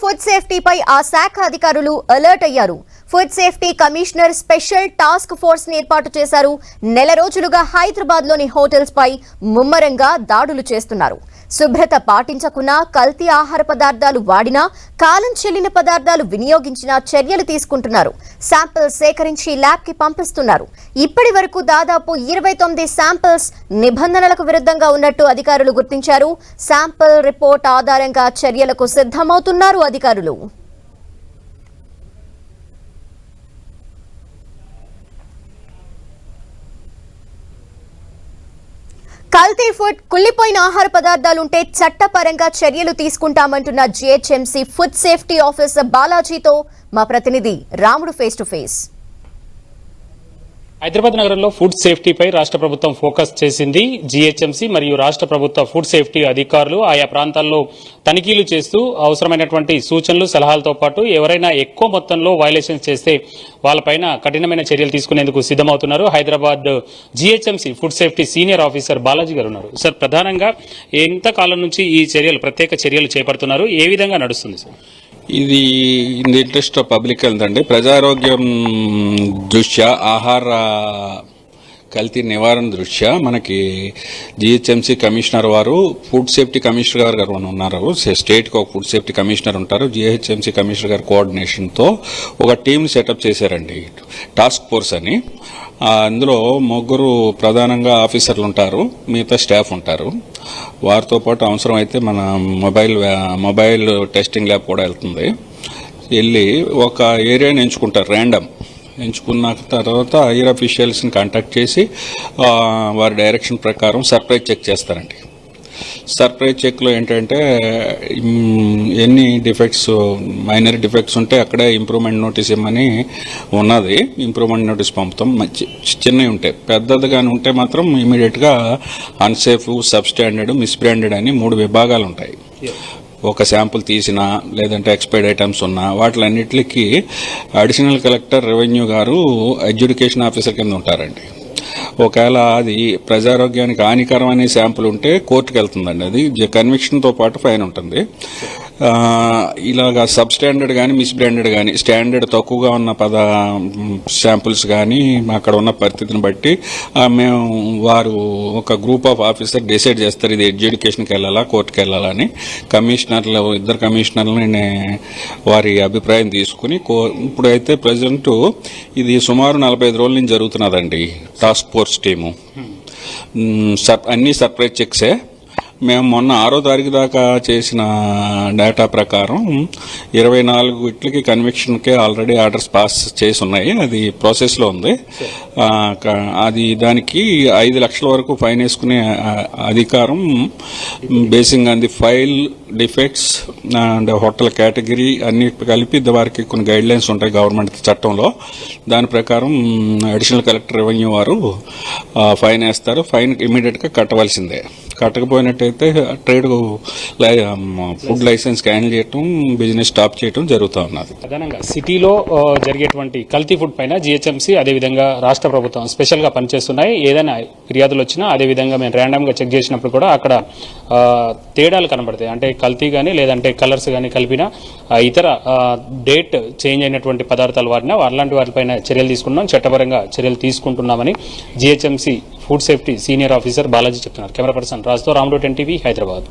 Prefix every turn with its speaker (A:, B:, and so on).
A: Food సేఫ్టీపై ఆ శాఖ అధికారులు అలర్ట్ అయ్యారు. Food safety commissioner special task force ని ఏర్పాటు చేశారు. నెల రోజులుగా హైదరాబాద్ లోని హోటల్స్ పై ముమ్మరంగా దాడులు చేస్తున్నారు. శుభ్రత పాటించకున్నా, కల్తీ ఆహార పదార్థాలు వాడినా, కాలం చెల్లిన పదార్థాలు వినియోగించినా చర్యలు తీసుకుంటున్నారు. శాంపిల్స్ సేకరించి ల్యాబ్ కి పంపిస్తున్నారు. ఇప్పటి వరకు దాదాపు 29 శాంపిల్స్ నిబంధనలకు విరుద్ధంగా ఉన్నట్టు అధికారులు గుర్తించారు. శాంపిల్ రిపోర్ట్ ఆధారంగా చర్యలకు సిద్ధమవుతున్నారు అధికారులు. కల్తీ ఫుడ్, కుళ్లిపోయిన ఆహార పదార్థాలుంటే చట్టపరంగా చర్యలు తీసుకుంటామంటున్న జీహెచ్ఎంసీ ఫుడ్ సేఫ్టీ ఆఫీసర్ బాలాజీతో మా ప్రతినిధి రాముడు ఫేస్ టు ఫేస్.
B: హైదరాబాద్ నగరంలో ఫుడ్ సేఫ్టీపై రాష్ట్ర ప్రభుత్వం ఫోకస్ చేసింది. జీహెచ్ఎంసీ మరియు రాష్ట్ర ప్రభుత్వ ఫుడ్ సేఫ్టీ అధికారులు ఆయా ప్రాంతాల్లో తనిఖీలు చేస్తూ అవసరమైనటువంటి సూచనలు, సలహాలతో పాటు ఎవరైనా ఎక్కువ మొత్తంలో వైలేషన్స్ చేస్తే వాళ్ళపైన కఠినమైన చర్యలు తీసుకునేందుకు సిద్ధమవుతున్నారు. Hyderabad GHMC food safety senior officer Balaji గారు ఉన్నారు. సార్, ప్రధానంగా ఎంతకాలం నుంచి ఈ చర్యలు, ప్రత్యేక చర్యలు చేపడుతున్నారు? ఏ విధంగా నడుస్తుంది సార్?
C: ఇది in the interest of public health అండి. ప్రజారోగ్యం దృష్ట్యా, ఆహార కల్తీ నివారణ దృష్ట్యా మనకి జీహెచ్ఎంసీ కమిషనర్ వారు, ఫుడ్ సేఫ్టీ కమిషనర్ గారు ఉన్నారు. స్టేట్కి ఒక ఫుడ్ సేఫ్టీ కమిషనర్ ఉంటారు. జీహెచ్ఎంసీ కమిషనర్ గారి కోఆర్డినేషన్తో ఒక టీంని సెటప్ చేశారండి, టాస్క్ ఫోర్స్ అని. అందులో 3 ప్రధానంగా ఆఫీసర్లు ఉంటారు, మిగతా స్టాఫ్ ఉంటారు. వారితో పాటు అవసరమైతే మన మొబైల్ టెస్టింగ్ ల్యాబ్ కూడా వెళ్తుంది. వెళ్ళి ఒక ఏరియాని ఎంచుకుంటారు, ర్యాండమ్ ఎంచుకున్న తర్వాత హైయర్ అఫీషియల్స్ని కాంటాక్ట్ చేసి వారి డైరెక్షన్ ప్రకారం సర్ప్రైజ్ చెక్ చేస్తారండి. సర్ప్రైజ్ చెక్లో ఏంటంటే ఎన్ని డిఫెక్ట్స్, మైనర్ డిఫెక్ట్స్ ఉంటే అక్కడే ఇంప్రూవ్మెంట్ నోటీస్ ఇవ్వమని ఉన్నది. ఇంప్రూవ్మెంట్ నోటీస్ పంపుతాం. చిన్నవి ఉంటాయి, పెద్దదిగాని ఉంటే మాత్రం ఇమీడియట్గా అన్సేఫ్, సబ్స్టాండర్డ్, మిస్బ్రాండెడ్ అని 3 విభాగాలు ఉంటాయి. ఒక శాంపుల్ తీసినా లేదంటే ఎక్స్పైర్డ్ ఐటమ్స్ ఉన్నా వాటిలన్నిటికీ అడిషనల్ కలెక్టర్ రెవెన్యూ గారు అడ్జుడికేషన్ ఆఫీసర్ కింద ఉంటారండి. ఒకవేళ అది ప్రజారోగ్యానికి హానికరం అనే శాంపుల్ ఉంటే కోర్టుకు వెళ్తుందండి. అది కన్విక్షన్తో పాటు ఫైన్ ఉంటుంది. ఇలాగా సబ్ స్టాండర్డ్ కానీ, మిస్బ్రాండెడ్ కానీ, స్టాండర్డ్ తక్కువగా ఉన్న శాంపుల్స్ కానీ అక్కడ ఉన్న పరిస్థితిని బట్టి మేము వారు ఒక గ్రూప్ ఆఫ్ ఆఫీసర్ డిసైడ్ చేస్తారు ఇది అడ్జుడికేషన్కి వెళ్ళాలా, కోర్టుకు వెళ్ళాలా అని. కమిషనర్లు, 2 కమిషనర్లని వారి అభిప్రాయం తీసుకుని ఇప్పుడైతే ప్రజెంట్ ఇది సుమారు 45 రోజుల నుంచి జరుగుతున్నదండి. టాస్క్ ఫోర్స్ టీము అన్ని సర్ప్రైజ్ చెక్సే. మేము మొన్న 6వ తారీఖు దాకా చేసిన డేటా ప్రకారం 24 ఇట్లకి కన్విక్షన్కే ఆల్రెడీ ఆర్డర్స్ పాస్ చేసి ఉన్నాయి. అది ప్రాసెస్లో ఉంది. అది దానికి 5 లక్షల వరకు ఫైన్ వేసుకునే అధికారం basing on the file, defects and hotel category అన్ని కలిపి వారికి కొన్ని గైడ్ లైన్స్ ఉంటాయి గవర్నమెంట్ చట్టంలో. దాని ప్రకారం అడిషనల్ కలెక్టర్ రెవెన్యూ వారు ఫైన్ వేస్తారు. ఫైన్ ఇమీడియట్గా కట్టవలసిందే. కట్టకపోయినట్టయితే ట్రేడ్ ఫుడ్ లైసెన్స్ క్యాన్సిల్ చేయటం, బిజినెస్ స్టాప్ చేయటం జరుగుతూ ఉన్నది.
B: ప్రధానంగా సిటీలో జరిగేటువంటి కల్తీ ఫుడ్ పైన జీహెచ్ఎంసీ అదేవిధంగా రాష్ట్ర ప్రభుత్వం స్పెషల్గా పనిచేస్తున్నాయి. ఏదైనా ఫిర్యాదులు వచ్చినా అదేవిధంగా మేము ర్యాండమ్గా చెక్ చేసినప్పుడు కూడా అక్కడ తేడాలు కనబడతాయి. అంటే కల్తీ కానీ లేదంటే కలర్స్ కానీ కలిపిన ఇతర డేట్ చేంజ్ అయినటువంటి పదార్థాలు వాడినా అలాంటి వాటిపైన చర్యలు తీసుకున్నాం, చట్టపరంగా చర్యలు తీసుకుంటున్నామని GHMC food safety senior officer Balaji చెప్తున్నారు. కెమెరా పర్సన్ రాజుతో రాముడు, 10 టీవీ, హైదరాబాద్.